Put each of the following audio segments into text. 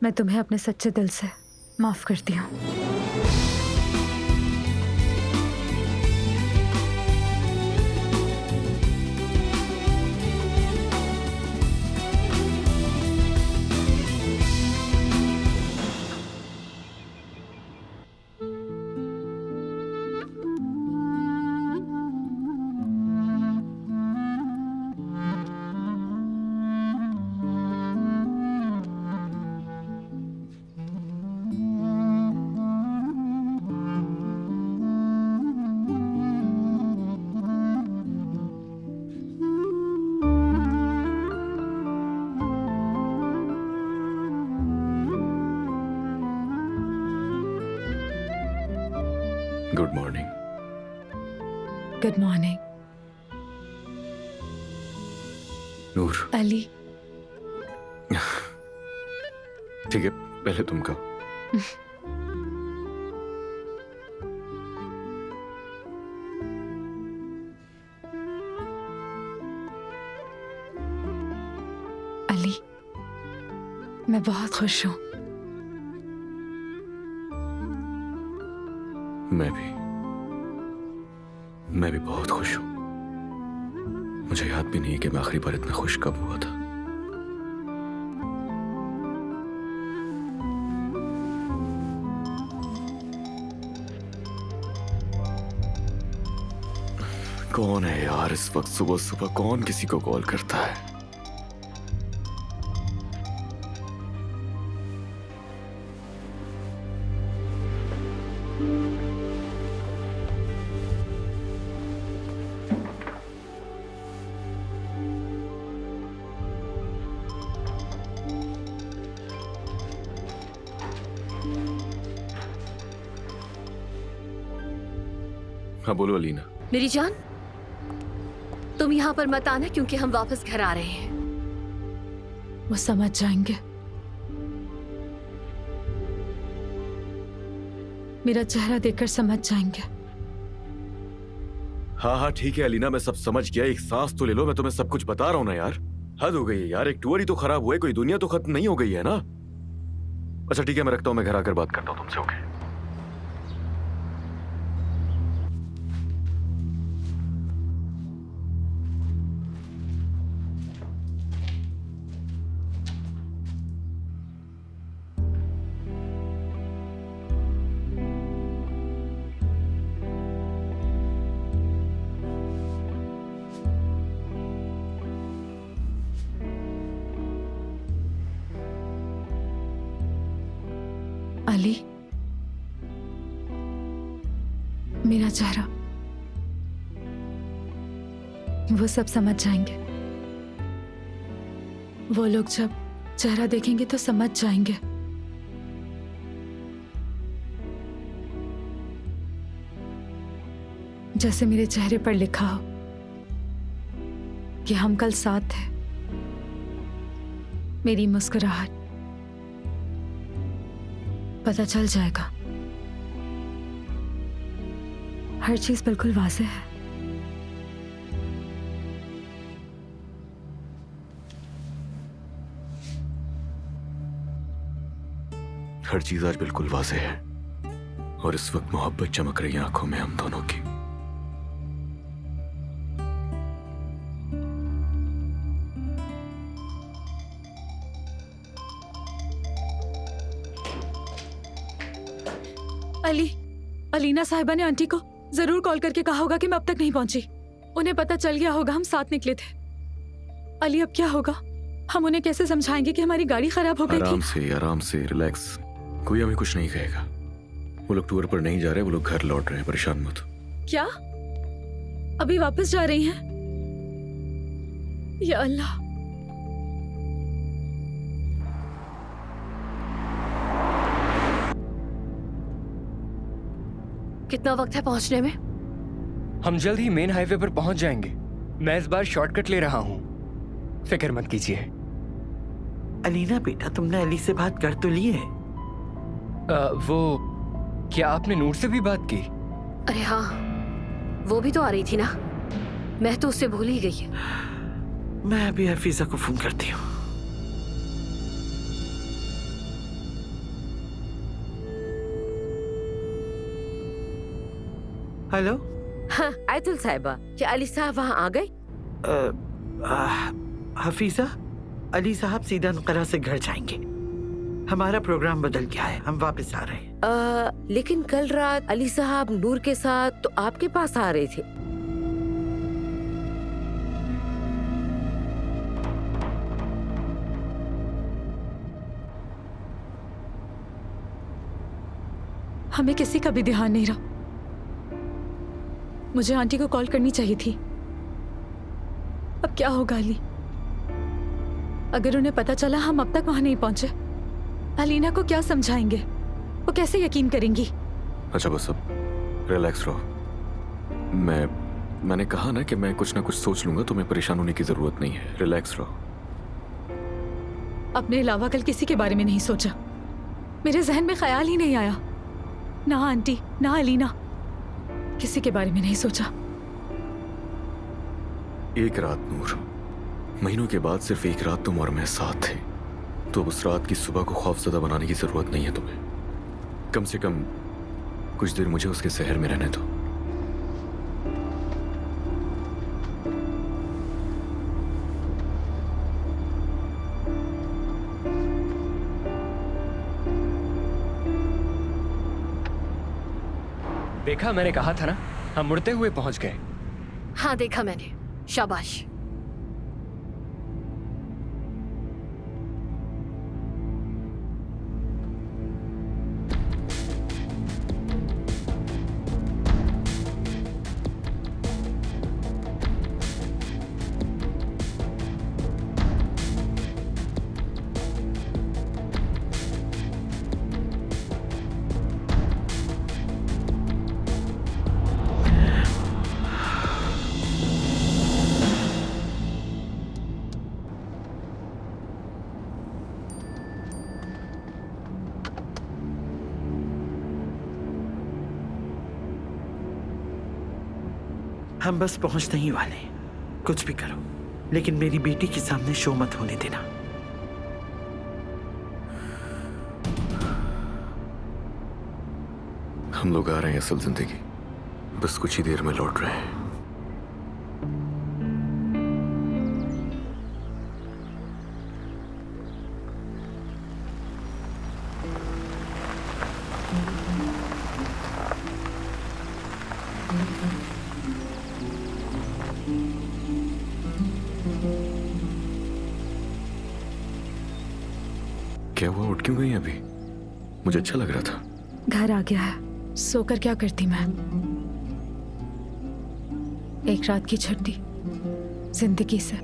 मैं तुम्हें अपने सच्चे दिल से माफ करती हूँ। Good morning. Good morning. Noor. Ali. ठीक है, पहले तुम कहो। अली, मैं बहुत खुश हूँ। मैं भी बहुत खुश हूं। मुझे याद भी नहीं कि मैं आखिरी बार इतना खुश कब हुआ था। कौन है यार इस वक्त सुबह सुबह, कौन किसी को कॉल करता है? हाँ बोलो अलीना। मेरी जान, तुम यहाँ पर मत आना क्योंकि हम वापस घर आ रहे हैं। वो समझ जाएंगे। मेरा चेहरा देखकर समझ जाएंगे। हाँ हाँ ठीक है अलीना, मैं सब समझ गया। एक सांस तो ले लो, मैं तुम्हें सब कुछ बता रहा हूँ ना यार। हद हो गई है यार, एक टूर ही तो खराब हुआ है, कोई दुनिया तो खत्म नहीं हो गई है ना। अच्छा ठीक है, मैं रखता हूँ, मैं घर आकर बात करता हूँ तुमसे। ओके। अली, मेरा चेहरा, वो सब समझ जाएंगे। वो लोग जब चेहरा देखेंगे तो समझ जाएंगे। जैसे मेरे चेहरे पर लिखा हो कि हम कल साथ थे। मेरी मुस्कुराहट, पता चल जाएगा। हर चीज बिल्कुल वाज़ेह है। हर चीज आज बिल्कुल वाज़ेह है और इस वक्त मोहब्बत चमक रही है आंखों में हम दोनों की। अलीना साहिबा ने आंटी को जरूर कॉल करके कहा होगा कि मैं अब तक नहीं पहुंची। उन्हें पता चल गया होगा हम साथ निकले थे। अली, अब क्या होगा? हम उन्हें कैसे समझाएंगे कि हमारी गाड़ी खराब हो गई थी? आराम से रिलैक्स। कोई हमें कुछ नहीं कहेगा। वो लोग टूर पर नहीं जा रहे, वो लोग घर लौट रहे हैं, परेशान मत। क्या? अभी वापस जा रही हैं? या अल्लाह। कितना वक्त है पहुंचने में? हम जल्द ही मेन हाईवे पर पहुंच जाएंगे। मैं इस बार शॉर्टकट ले रहा हूँ, फिक्र मत कीजिए। अलीना बेटा, तुमने अली से बात कर तो ली है? वो क्या आपने नूर से भी बात की? अरे हाँ, वो भी तो आ रही थी ना। मैं तो उससे भूल ही गई। मैं अभी हफीजा को फोन करती हूँ। हेलो। हाँ, आयतुल साहिबा, क्या अली साहब वहाँ आ गए? हफीजा, अली साहब सीधा नकरा से घर जाएंगे। हमारा प्रोग्राम बदल गया है, हम वापस आ रहे हैं। लेकिन कल रात अली साहब नूर के साथ तो आपके पास आ रहे थे। हमें किसी का भी ध्यान नहीं रहा। मुझे आंटी को कॉल करनी चाहिए थी। अब क्या होगा अली? अगर उन्हें पता चला हम अब तक वहां नहीं पहुंचे, अलीना को क्या समझाएंगे? वो कैसे यकीन करेंगी? अच्छा बस अब रिलैक्स रहो। मैंने कहा ना कि मैं कुछ ना कुछ सोच लूंगा, तुम्हें परेशान होने की जरूरत नहीं है। रिलैक्स रहो। अपने अलावा कल किसी के बारे में नहीं सोचा। मेरे जहन में ख्याल ही नहीं आया। ना आंटी, ना अलीना, किसी के बारे में नहीं सोचा। एक रात नूर, महीनों के बाद सिर्फ एक रात तुम और मैं साथ थे, तो उस रात की सुबह को खौफजदा बनाने की जरूरत नहीं है तुम्हें। कम से कम कुछ देर मुझे उसके शहर में रहने दो। देखा, मैंने कहा था ना, हम मुड़ते हुए पहुंच गए। हाँ देखा मैंने, शाबाश। हम बस पहुंचने ही वाले। कुछ भी करो, लेकिन मेरी बेटी के सामने शो मत होने देना। हम लोग आ रहे हैं असल जिंदगी, बस कुछ ही देर में लौट रहे हैं। क्या हुआ, उठ क्यों गई अभी? मुझे अच्छा लग रहा था। घर आ गया है, सोकर क्या करती मैं? एक रात की छुट्टी, जिंदगी से,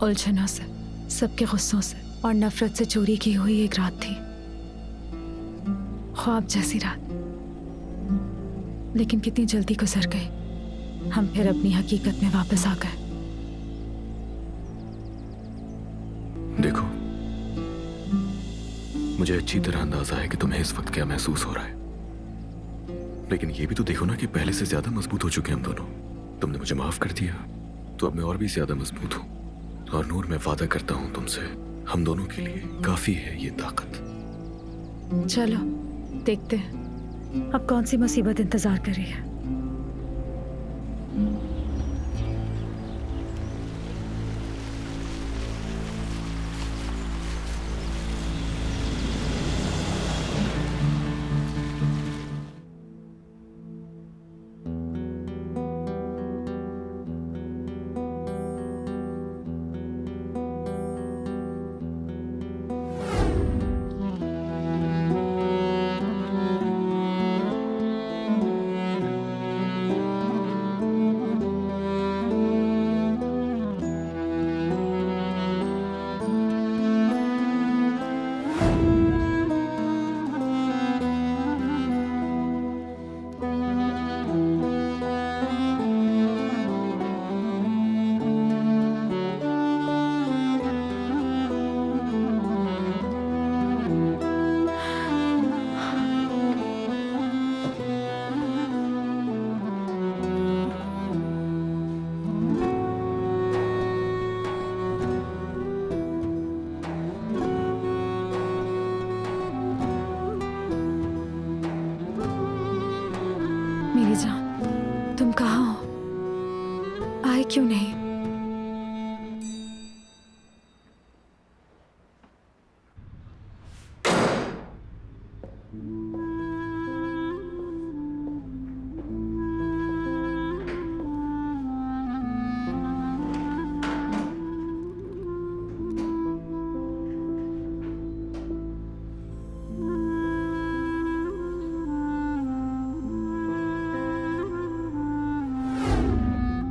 उलझनों से, सबके गुस्सों से और नफरत से चोरी की हुई एक रात थी। ख्वाब जैसी रात, लेकिन कितनी जल्दी गुजर गई। हम फिर अपनी हकीकत में वापस आ गए। देखो, मुझे अच्छी तरह अंदाजा है कि तुम्हें इस वक्त क्या महसूस हो रहा है, लेकिन ये भी तो देखो ना कि पहले से ज्यादा मजबूत हो चुके हैं हम दोनों। तुमने मुझे माफ कर दिया, तो अब मैं और भी ज्यादा मजबूत हूं। और नूर, मैं वादा करता हूं तुमसे, हम दोनों के लिए काफी है ये ताकत। चलो देखते हैं अब कौन सी मुसीबत इंतजार कर रही है। मेरी जान, तुम कहाँ हो? आए क्यों नहीं?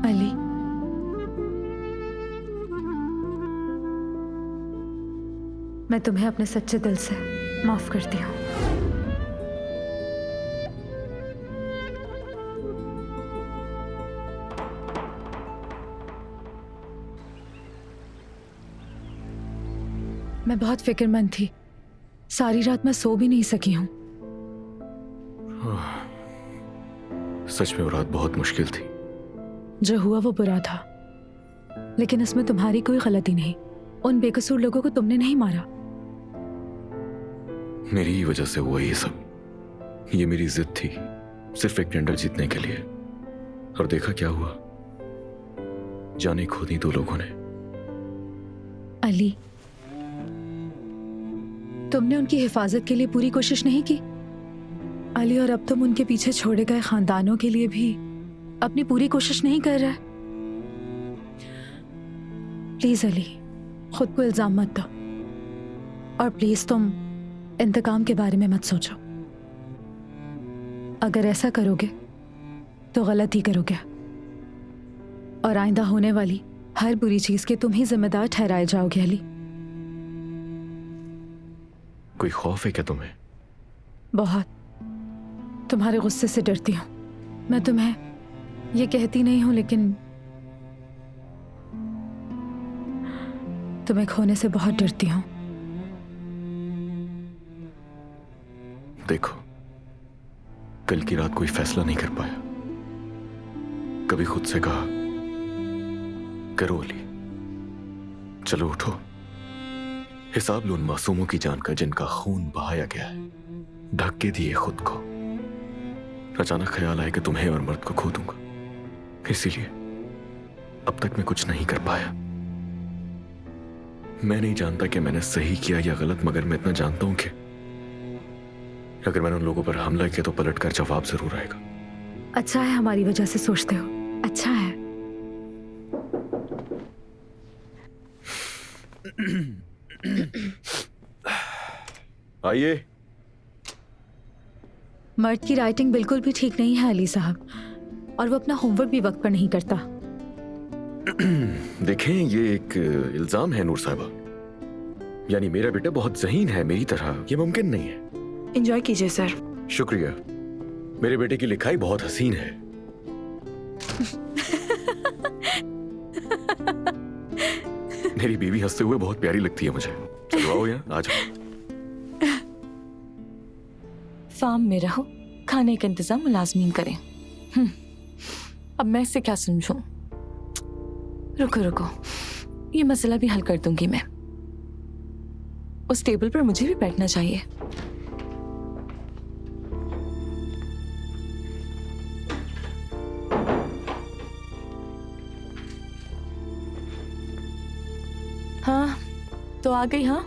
अली, मैं तुम्हें अपने सच्चे दिल से माफ करती हूँ। मैं बहुत फिक्रमंद थी। सारी रात मैं सो भी नहीं सकी हूँ। सच में वो रात बहुत मुश्किल थी। जो हुआ वो बुरा था, लेकिन इसमें तुम्हारी कोई गलती नहीं। उन बेकसूर लोगों को तुमने नहीं मारा। मेरी ही वजह से हुआ ये सब। ये मेरी जिद थी, सिर्फ एक टेंडर जीतने के लिए। और देखा क्या हुआ, जाने खो दी दो लोगों ने। अली, तुमने उनकी हिफाजत के लिए पूरी कोशिश नहीं की? अली, और अब तुम उनके पीछे छोड़े गए खानदानों के लिए भी अपनी पूरी कोशिश नहीं कर रहा है? प्लीज अली, खुद को इल्जाम मत दो। और प्लीज तुम इंतकाम के बारे में मत सोचो। अगर ऐसा करोगे तो गलत ही करोगे, और आइंदा होने वाली हर बुरी चीज के तुम ही जिम्मेदार ठहराए जाओगे। अली, कोई खौफ है क्या तुम्हें? बहुत। तुम्हारे गुस्से से डरती हूँ। मैं तुम्हें ये कहती नहीं हूं, लेकिन तुम्हें खोने से बहुत डरती हूँ। देखो, कल की रात कोई फैसला नहीं कर पाया। कभी खुद से कहा, करो अली, चलो उठो, हिसाब लो उन मासूमों की जान का जिनका खून बहाया गया है। धक्के दिए खुद को। अचानक ख्याल आया कि तुम्हें और मर्द को खो दूंगा, इसीलिए अब तक मैं कुछ नहीं कर पाया। मैं नहीं जानता कि मैंने सही किया या गलत, मगर मैं इतना जानता हूं कि अगर मैंने उन लोगों पर हमला किया तो पलटकर जवाब जरूर आएगा। अच्छा है हमारी वजह से सोचते हो, अच्छा है। आइए। मर्द की राइटिंग बिल्कुल भी ठीक नहीं है अली साहब, और वो अपना होमवर्क भी वक्त पर नहीं करता। देखें, ये एक इल्जाम है नूर साहिबा। यानी मेरा बेटा बहुत ज़हीन है मेरी तरह, ये मुमकिन नहीं है। एंजॉय कीजिए सर। शुक्रिया। मेरे बेटे की लिखाई बहुत हसीन है। मेरी बीवी हंसते हुए बहुत प्यारी लगती है मुझे। चलो आओ यहाँ, आ जाओ। फार्म में रहो, खाने का इंतजाम मुलाजमीन करें। अब मैं इससे क्या समझूं? रुको रुको, ये मसला भी हल कर दूंगी मैं। उस टेबल पर मुझे भी बैठना चाहिए। हाँ, तो आ गई। हाँ,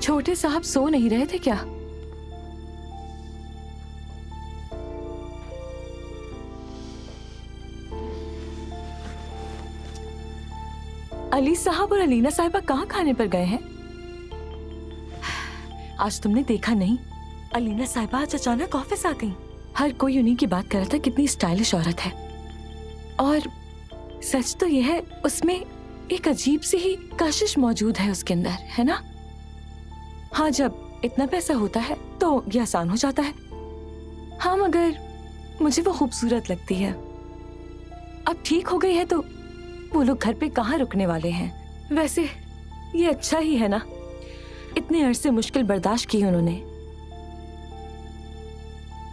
छोटे साहब सो नहीं रहे थे क्या? अली साहब और अलीना साहिबा कहाँ खाने पर गए हैं? आज तुमने देखा नहीं, अलीना साहिबा आज अचानक ऑफिस आ गई। हर कोई उन्हीं की बात कर रहा था, कितनी स्टाइलिश औरत है। और सच तो यह है, उसमें एक अजीब सी ही कशिश मौजूद है उसके अंदर, है ना? हाँ, जब इतना पैसा होता है तो ये आसान हो जाता है। हाँ, मगर मुझे वो खूबसूरत लगती है। अब ठीक हो गई है तो वो लोग घर पे कहाँ रुकने वाले हैं? वैसे ये अच्छा ही है ना, इतने अरसे मुश्किल बर्दाश्त की उन्होंने।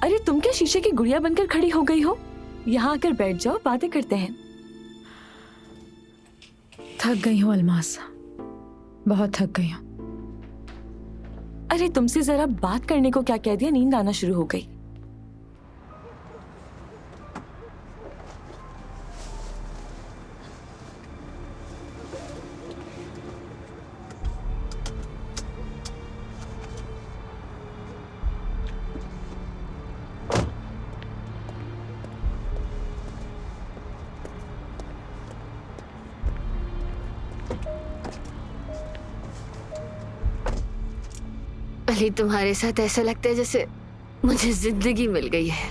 अरे तुम क्या शीशे की गुड़िया बनकर खड़ी हो गई हो? यहाँ आकर बैठ जाओ, बातें करते हैं। थक गई हूँ अलमास, बहुत थक गई हूँ। अरे तुमसे जरा बात करने को क्या कह दिया, नींद आना शुरू हो गई। अली, तुम्हारे साथ ऐसा लगता है जैसे मुझे जिंदगी मिल गई है,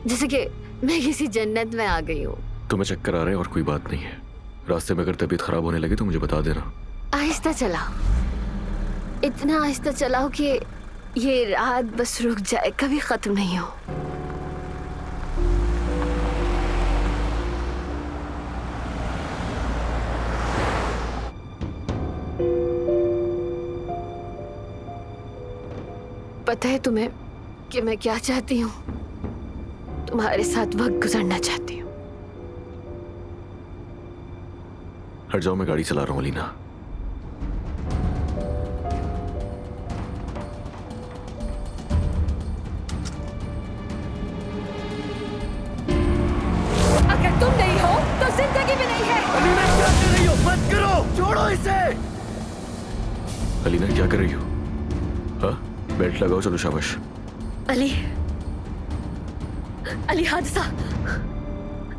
जैसे कि मैं किसी जन्नत में आ गई हूँ। तुम्हें चक्कर आ रहे हैं और कोई बात नहीं है। रास्ते में अगर तबीयत खराब होने लगे तो मुझे बता देना। आहिस्ता चलाओ, इतना आहिस्ता चलाओ कि ये रात बस रुक जाए, कभी खत्म नहीं हो। पता है तुम्हें कि मैं क्या चाहती हूँ? तुम्हारे साथ वक्त गुजारना चाहती हूँ। हट जाओ, मैं गाड़ी चला रहा हूँ अलीना। अगर तुम नहीं हो तो जिंदगी भी नहीं है। अलीना क्या कर रही हो? मत करो, छोड़ो इसे। अलीना क्या कर रही हो? हाँ, बेल्ट लगाओ, चलो शाबाश। अली, अली हादसा,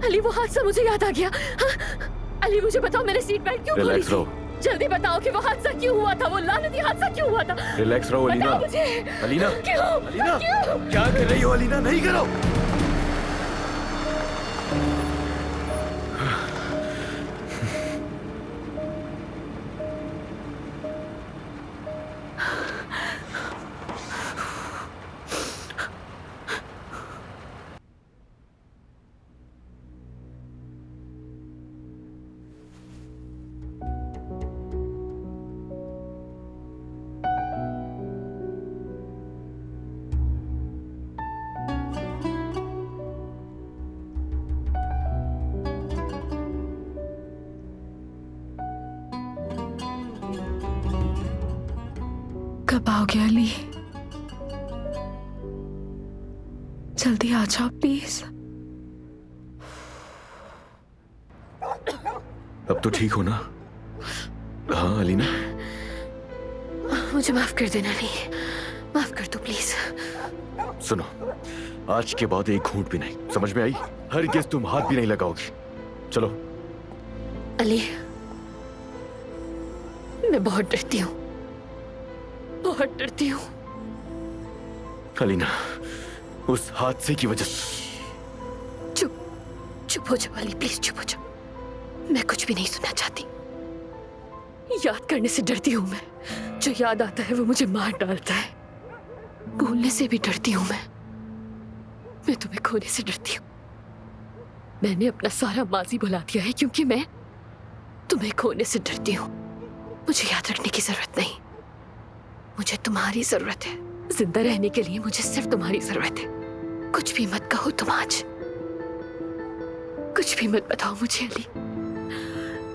अली वो हादसा मुझे याद आ गया। हाँ? अली मुझे बताओ मैंने सीट बेल्ट क्यों खोली रिलैक्स थी? रहो। जल्दी बताओ कि वो हादसा क्यों हुआ था, वो लानती हादसा क्यों हुआ था? रिलैक्स रहो अलीना। बताओ मुझे। अलीना, क्यों? अलीना क्यों? क्या कर रही हो? अलीना नहीं करो। कब आओगे अली? जल्दी आ जाओ प्लीज। अब तो ठीक हो ना? हाँ अलीना, मुझे माफ कर देना अली, माफ कर दो प्लीज। सुनो, आज के बाद एक घूंट भी नहीं, समझ में आई? हर गेस तुम हाथ भी नहीं लगाओगी। चलो। अली, मैं बहुत डरती हूँ, बहुत डरती हूँ। अलीना, उस हादसे की वजह से। चुप, चुप हो जाओ अली, प्लीज चुप हो जाओ। मैं कुछ भी नहीं सुनना चाहती। याद करने से डरती हूँ मैं, जो याद आता है वो मुझे मार डालता है। भूलने से भी डरती हूँ मैं तुम्हें खोने से डरती हूँ। मैंने अपना सारा माजी भुला दिया है क्योंकि मैं तुम्हें खोने से डरती हूँ। मुझे याद रखने की जरूरत नहीं, मुझे तुम्हारी जरूरत है। जिंदा रहने के लिए मुझे सिर्फ तुम्हारी जरूरत है। कुछ भी मत कहो तुम आज, कुछ भी मत बताओ मुझे अली,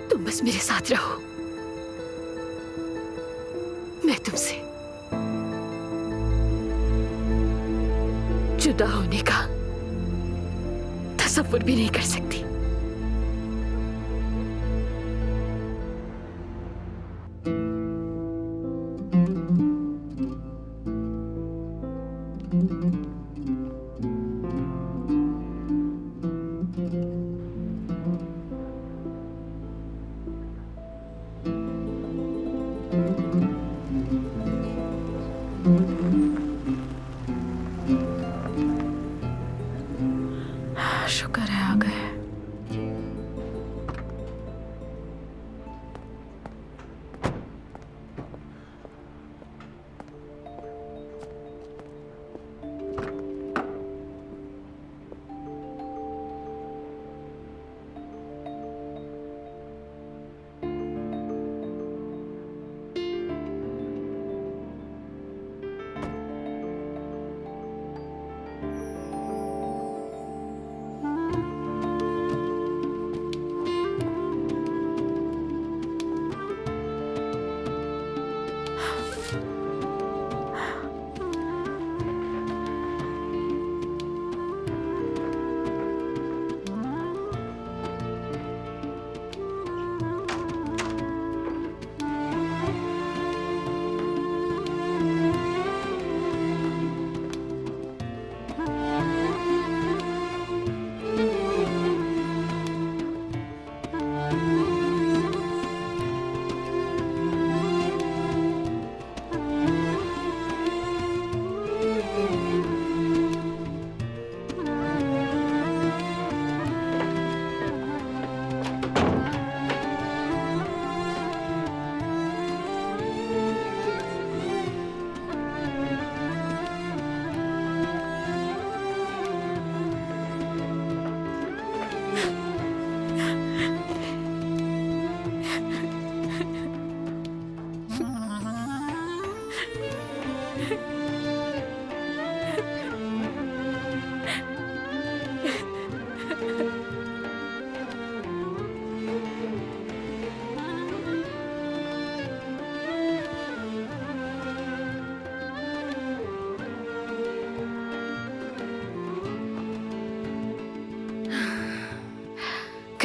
तुम बस मेरे साथ रहो। मैं तुमसे जुदा होने का तसव्वुर भी नहीं कर सकती। शुक्र है आ गए।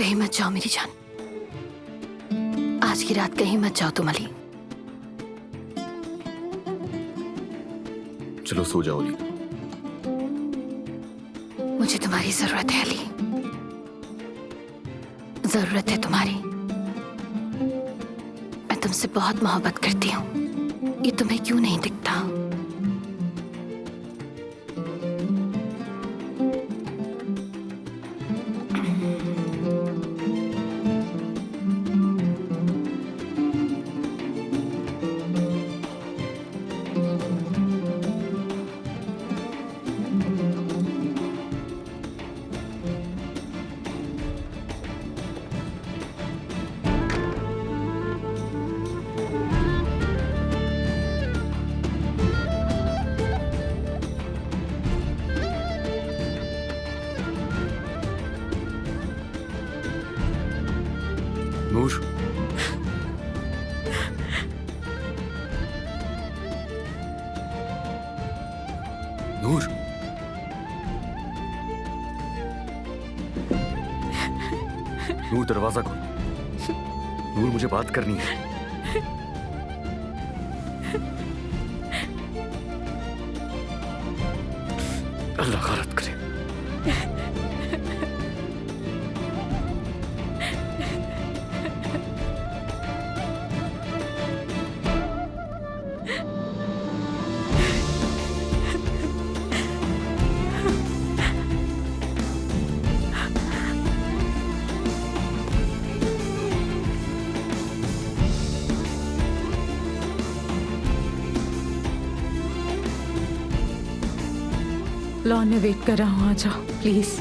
कहीं मत जाओ मेरी जान, आज की रात कहीं मत जाओ तुम अली। चलो सो जाओ अली। मुझे तुम्हारी जरूरत है अली, जरूरत है तुम्हारी। मैं तुमसे बहुत मोहब्बत करती हूँ, ये तुम्हें क्यों नहीं दिखता? नूर, नूर, नूर दरवाजा खोल। नूर मुझे बात करनी है। अल्लाह गलत करे। लॉन में वेट कर रहा हूँ, आ जाओ प्लीज।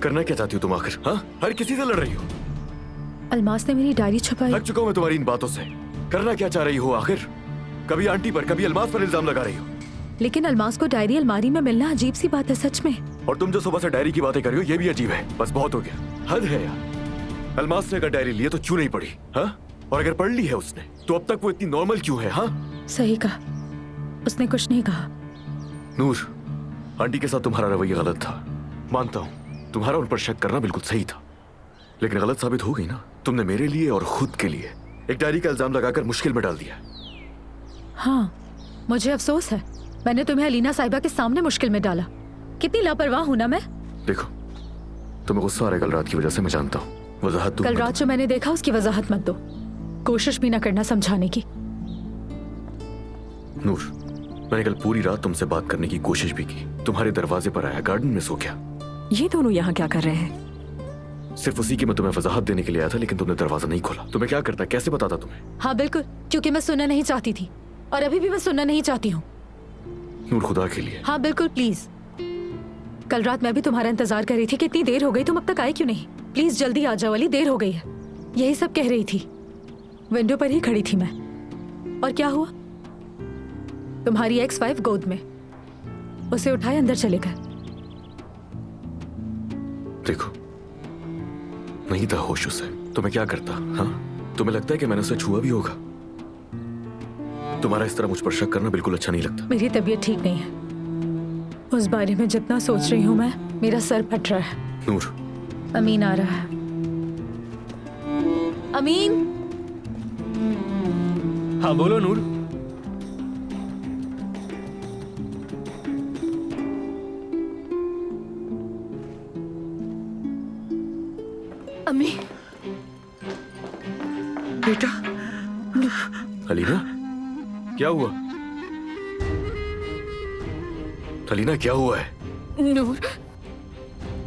करना क्या चाहती हो तुम आखिर? हाँ, हर किसी से लड़ रही हो। अलमास ने मेरी डायरी छपाई। थक चुका हूं मैं तुम्हारी इन बातों से। करना क्या चाह रही हो आखिर? कभी आंटी पर, कभी अलमास पर इल्जाम लगा रही हो। लेकिन अलमास को डायरी अलमारी में मिलना अजीब सी बात है सच में। और तुम जो सुबह से डायरी की बातें कर रही हो ये भी अजीब है। बस बहुत हो गया, हद है यार। अलमास ने अगर डायरी ली है तो क्यों नहीं पढ़ी? हाँ, और अगर पढ़ ली है उसने तो अब तक वो इतनी नॉर्मल क्यों है? हाँ, सही कहा, उसने कुछ नहीं कहा। नूर, आंटी के साथ तुम्हारा रवैया गलत था, मानता हूँ। तुम्हारा उन पर शक करना बिल्कुल सही था, लेकिन गलत साबित हो गई ना। तुमने मेरे लिए और खुद के लिए एक डायरी का इल्जाम लगाकर मुश्किल में डाल दिया। हाँ, मुझे अफसोस है, मैंने तुम्हें अलीना साहिबा के सामने मुश्किल में डाला। कितनी लापरवाह हूं ना मैं। देखो, तुम्हें गुस्सा आ रहा है कल रात की वजह से, मैं जानता हूँ। वजाहत दो। कल रात जो मैंने देखा उसकी वजाहत मत दो, कोशिश भी ना करना समझाने की। नूर, मैंने कल पूरी रात तुमसे बात करने की कोशिश भी की। तुम्हारे दरवाजे पर आया, गार्डन में सो गया। ये दोनों यहाँ क्या कर रहे हैं? सिर्फ उसी की मैं तुम्हें वजाहत देने के लिए आया था, लेकिन तुमने दरवाजा नहीं खोला। तुम्हें क्या करता, कैसे बताता तुम्हें? हाँ बिल्कुल, क्योंकि मैं सुनना नहीं चाहती थी और अभी भी मैं सुनना नहीं चाहती हूँ। नूर, खुदा के लिए। हाँ बिल्कुल, प्लीज। कल रात मैं भी तुम्हारा इंतजार कर रही थी कि इतनी देर हो गई, तुम अब तक आए क्यों नहीं? प्लीज जल्दी आ जाओ अली, देर हो गई है। यही सब कह रही थी, विंडो पर ही खड़ी थी मैं। और क्या हुआ? तुम्हारी एक्स वाइफ गोद में, उसे उठाए अंदर चले गए। देखो, नहीं था होश उसे तो मैं क्या करता? हाँ, तुम्हें लगता है कि मैंने उसे छुआ भी होगा? तुम्हारा इस तरह मुझ पर शक करना बिल्कुल अच्छा नहीं लगता। मेरी तबीयत ठीक नहीं है, उस बारे में जितना सोच रही हूँ मैं, मेरा सर फट रहा है। नूर, अमीन आ रहा है। अमीन। हाँ बोलो नूर। अम्मी, बेटा, अलीना, क्या हुआ? अलीना, क्या हुआ है? नूर,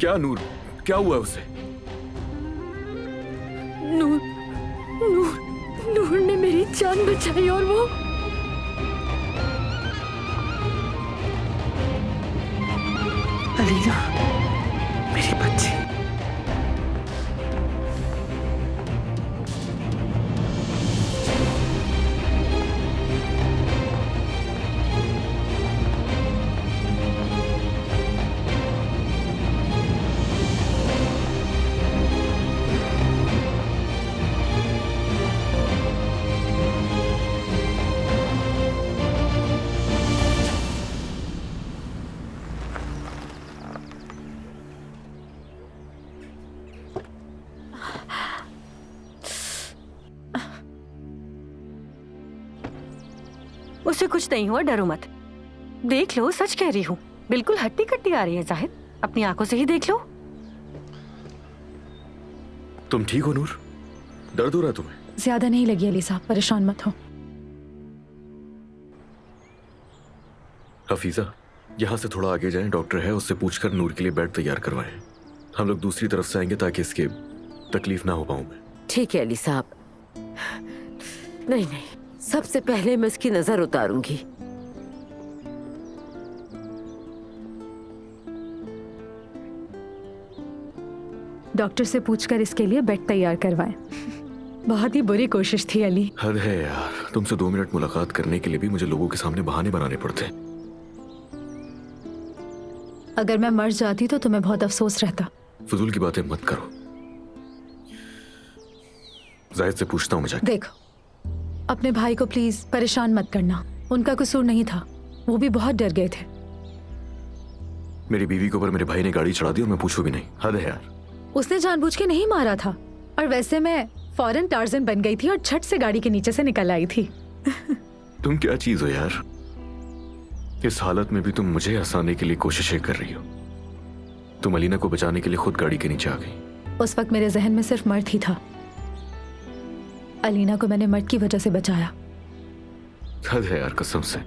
क्या नूर? क्या हुआ है उसे? नूर, नूर, नूर ने मेरी जान बचाई और वो अलीना, मेरी बच्ची। उसे कुछ नहीं हुआ, डरो मत। देख लो, सच कह रही हूँ, बिल्कुल हट्टी कट्टी आ रही है जाहिद, अपनी आंखों से ही देख लो। तुम ठीक हो नूर? दर्द हो रहा है तुम्हें? ज्यादा नहीं लगी अली साहब, परेशान मत हो। हफीजा, यहाँ से थोड़ा आगे जाएं, डॉक्टर है, उससे पूछकर नूर के लिए बेड तैयार करवाएं। हम लोग दूसरी तरफ से आएंगे ताकि इसके तकलीफ ना हो पाऊं मैं। ठीक है अली साहब। नहीं नहीं, सबसे पहले मैं इसकी नजर उतारूंगी। डॉक्टर से पूछकर इसके लिए बेड तैयार करवाएं। बहुत ही बुरी कोशिश थी अली। हद है यार, तुमसे 2 मिनट मुलाकात करने के लिए भी मुझे लोगों के सामने बहाने बनाने पड़ते। अगर मैं मर जाती तो तुम्हें बहुत अफसोस रहता। फजूल की बातें मत करो। जाहिद से पूछता हूँ मैं जाके। देखो, अपने भाई को प्लीज परेशान मत करना, उनका कसूर नहीं था, वो भी बहुत डर गए थे। मेरी बीवी के ऊपर मेरे भाई ने गाड़ी चढ़ा दी और मैं पूछूं भी नहीं। हद है यार। उसने जानबूझ के नहीं मारा था, और वैसे मैं फौरन टार्जन बन गई थी और झट से गाड़ी के नीचे से निकल आई थी। तुम क्या चीज हो यार? इस हालत में भी तुम मुझे हंसाने के लिए कोशिशें कर रही हो। तुम अलीना को बचाने के लिए खुद गाड़ी के नीचे आ गई। उस वक्त मेरे जहन में सिर्फ मर्द ही था। अलीना को मैंने मर्द की वजह से बचाया। हद है यार, कसम से।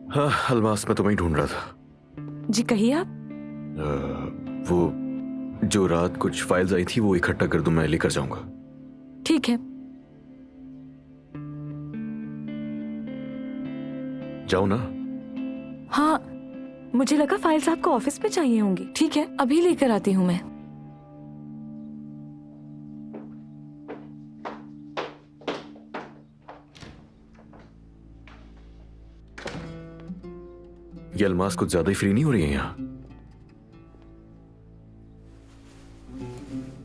हाँ अलमास, मैं तुम्हें ढूंढ रहा था। जी कहिए आप। वो जो रात कुछ फाइल्स आई थी वो इकट्ठा कर दूं, मैं लेकर जाऊंगा। ठीक है। जाओ ना। हाँ, मुझे लगा फाइल्स आपको ऑफिस में चाहिए होंगी। ठीक है, अभी लेकर आती हूँ मैं। ये अलमास कुछ ज्यादा ही फ्री नहीं हो रही है यहाँ?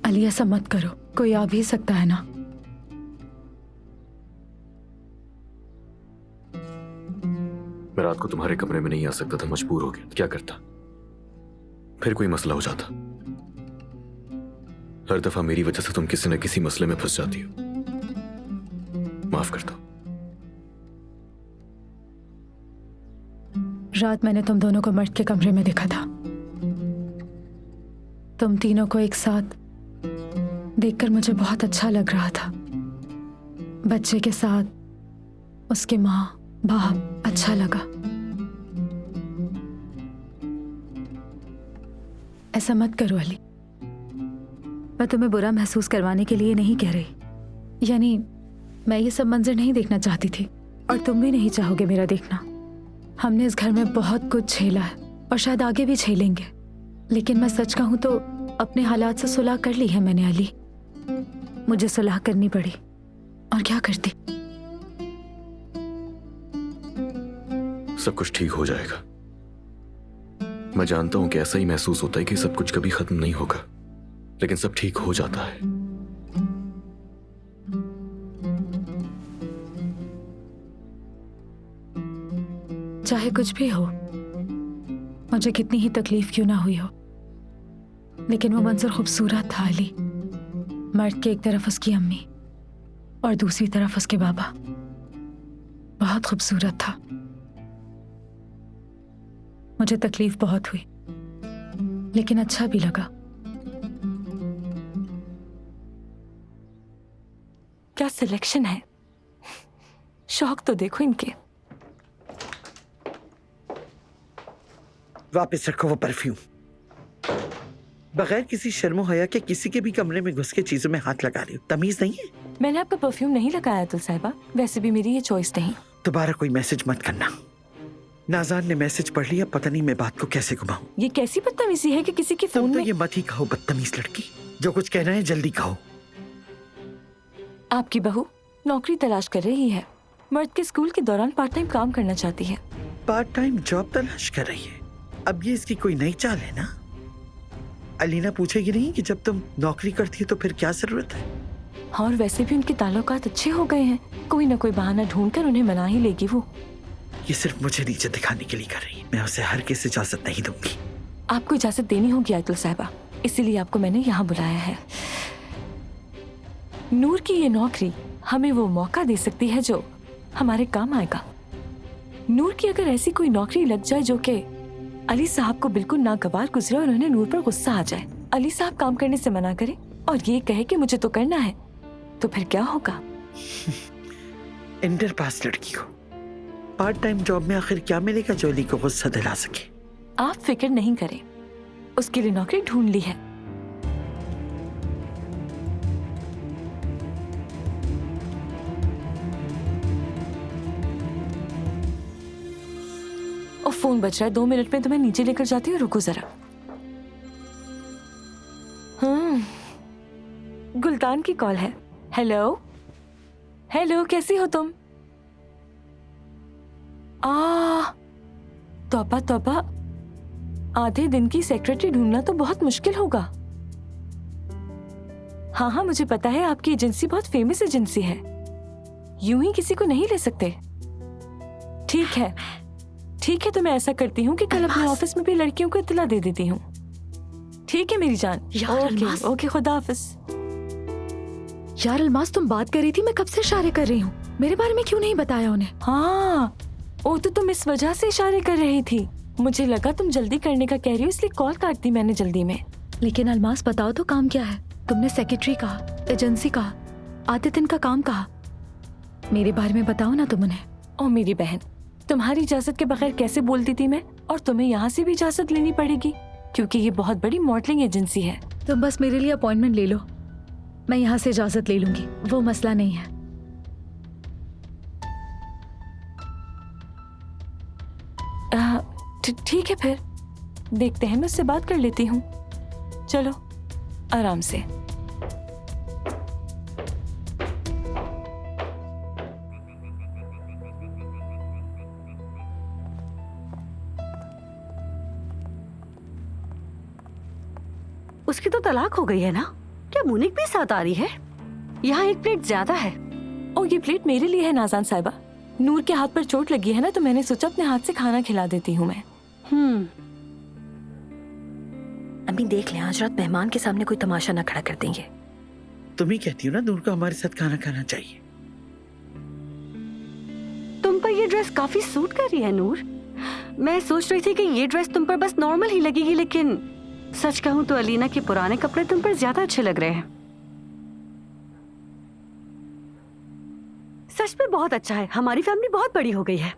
अली ऐसा मत करो, कोई आ भी सकता है ना। मैं रात को तुम्हारे कमरे में नहीं आ सकता था, मजबूर हो गया। क्या करता? फिर कोई मसला हो जाता। हर दफा मेरी वजह से तुम किसी न किसी मसले में फंस जाती हो। माफ कर दो। रात मैंने तुम दोनों को मर्द के कमरे में देखा था। तुम तीनों को एक साथ देखकर मुझे बहुत अच्छा लग रहा था। बच्चे के साथ उसके माँ बाप, अच्छा लगा। ऐसा मत करो अली, मैं तुम्हें बुरा महसूस करवाने के लिए नहीं कह रही। यानी मैं ये सब मंजर नहीं देखना चाहती थी, और तुम भी नहीं चाहोगे मेरा देखना। हमने इस घर में बहुत कुछ झेला है और शायद आगे भी झेलेंगे, लेकिन मैं सच कहूं तो अपने हालात से सुलह कर ली है मैंने अली। मुझे सुलह करनी पड़ी, और क्या करती। सब कुछ ठीक हो जाएगा। मैं जानता हूं कि ऐसा ही महसूस होता है कि सब कुछ कभी खत्म नहीं होगा, लेकिन सब ठीक हो जाता है। चाहे कुछ भी हो, मुझे कितनी ही तकलीफ क्यों ना हुई हो, लेकिन वो मंजर खूबसूरत था अली। मर्द के एक तरफ उसकी अम्मी और दूसरी तरफ उसके बाबा। बहुत खूबसूरत था। मुझे तकलीफ बहुत हुई, लेकिन अच्छा भी लगा। क्या सिलेक्शन है, शौक तो देखो इनके। वापस रखो वो परफ्यूम। बगैर किसी शर्मो हया के किसी के भी कमरे में घुस के चीजों में हाथ लगा रही हो, तमीज नहीं है? मैंने आपका परफ्यूम नहीं लगाया तुल साहिबा, वैसे भी मेरी ये चॉइस नहीं। दोबारा कोई मैसेज मत करना। नाज़ान ने मैसेज पढ़ लिया, पता नहीं मैं बात को कैसे घुमाऊं। ये कैसी बदतमीजी है कि किसी के तुम फोन तो में। ये मत ही कहो बदतमीज लड़की। जो कुछ कहना है जल्दी कहो। आपकी बहू नौकरी तलाश कर रही है, मर्द के स्कूल के दौरान पार्ट टाइम काम करना चाहती है। पार्ट टाइम जॉब तलाश कर रही है? अब ये इसकी कोई नई चाल है ना? अलीना पूछेगी नहीं कि जब तुम नौकरी करती है तो फिर क्या जरूरत है? और वैसे भी उनके ताल्लुकात अच्छे हो गए हैं, कोई ना कोई बहाना ढूंढकर उन्हें मना ही लेगी वो। ये सिर्फ मुझे नीचे दिखाने के लिए कर रही है। मैं उसे हर किस इजाजत नहीं दूंगी। आपको इजाजत देनी होगी आयतुल साहिबा, इसीलिए आपको मैंने यहाँ बुलाया है। नूर की ये नौकरी हमें वो मौका दे सकती है जो हमारे काम आएगा। नूर की अगर ऐसी कोई नौकरी लग जाए जो कि अली साहब को बिल्कुल नागवार गुजरे और उन्हें नूर पर गुस्सा आ जाए, अली साहब काम करने से मना करे और ये कहे कि मुझे तो करना है, तो फिर क्या होगा? इंटर पास लड़की को पार्ट टाइम जॉब में आखिर क्या मिलेगा जो अली को गुस्सा दिला सके? आप फिक्र नहीं करें, उसके लिए नौकरी ढूंढ ली है। और फोन बज रहा है, 2 मिनट में तुम्हें नीचे लेकर जाती हूँ, रुको जरा। गुलतान की कॉल है। हेलो हेलो, कैसी हो तुम? तौबा तौबा, आधे दिन की सेक्रेटरी ढूंढना तो बहुत मुश्किल होगा। हाँ हाँ, मुझे पता है आपकी एजेंसी बहुत फेमस एजेंसी है, यूं ही किसी को नहीं ले सकते। ठीक है ठीक है, तो मैं ऐसा करती हूँ कि कल अपने ऑफिस में भी लड़कियों को इत्तला दे देती हूँ। ठीक है मेरी जान। ओके ओके, खुदा हाफिज। यार अल्मास, तुम बात कर रही थी, मैं कब से इशारे कर रही हूँ। मेरे बारे में क्यों नहीं बताया उन्हें? हाँ, ओ तो तुम इस वजह से इशारे कर रही थी। मुझे लगा तुम जल्दी करने का कह रही हो, इसलिए कॉल काट दी मैंने जल्दी में। लेकिन अल्मास बताओ तो, काम क्या है? तुमने सेक्रेटरी कहा, एजेंसी कहा, आधे दिन का काम कहा। मेरे बारे में बताओ ना तुम उन्हें। ओ मेरी बहन, तुम्हारी इजाजत के बगैर कैसे बोलती थी मैं? और तुम्हें यहाँ से भी इजाजत लेनी पड़ेगी क्योंकि ये बहुत बड़ी मॉडलिंग एजेंसी है। तुम बस मेरे लिए अपॉइंटमेंट ले लो, मैं यहाँ से इजाजत ले लूंगी, वो मसला नहीं है। ठीक है, फिर देखते हैं, मैं उससे बात कर लेती हूँ। चलो आराम से। उसकी तो तलाक हो गई है ना? क्या मुनिक भी साथ आ रही है? यहाँ एक प्लेट ज्यादा है। ओ, ये प्लेट मेरे लिए है नाज़ान साहिबा। नूर के हाथ पर चोट लगी है ना, तो मैंने सोचा अपने हाथ से खाना खिला देती हूँ मैं। अम्मी देख लें, आज रात मेहमान के सामने कोई तमाशा ना खड़ा कर देंगे। तुम ही कहती हो ना नूर को हमारे साथ खाना खाना चाहिए। तुम पर ये ड्रेस काफी सूट कर रही है नूर। मैं सोच रही थी कि ये ड्रेस तुम पर बस नॉर्मल ही लगेगी, लेकिन सच कहूँ तो अलीना के पुराने कपड़े तुम पर ज्यादा अच्छे लग रहे हैं। सच में बहुत अच्छा है। हमारी फैमिली बहुत बड़ी हो गई है।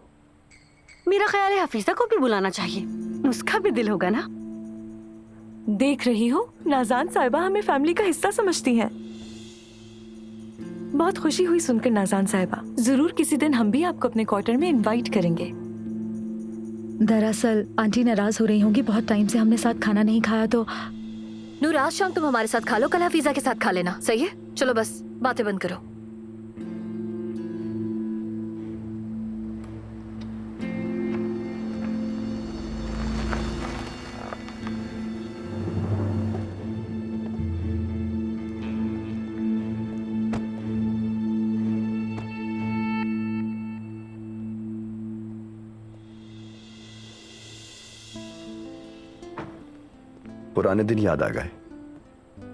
मेरा ख्याल है हफीजा को भी बुलाना चाहिए, उसका भी दिल होगा ना। देख रही हो, नाज़ान साहिबा हमें फैमिली का हिस्सा समझती हैं। बहुत खुशी हुई सुनकर नाज़ान साहिबा। जरूर किसी दिन हम भी आपको अपने क्वार्टर में इनवाइट करेंगे। दरअसल आंटी नाराज हो रही होंगी, बहुत टाइम से हमने साथ खाना नहीं खाया। तो नूर, आज शाम तुम हमारे साथ खा लो, कल हफीजा के साथ खा लेना, सही है? चलो बस बातें बंद करो। पुराने दिन याद आ गए।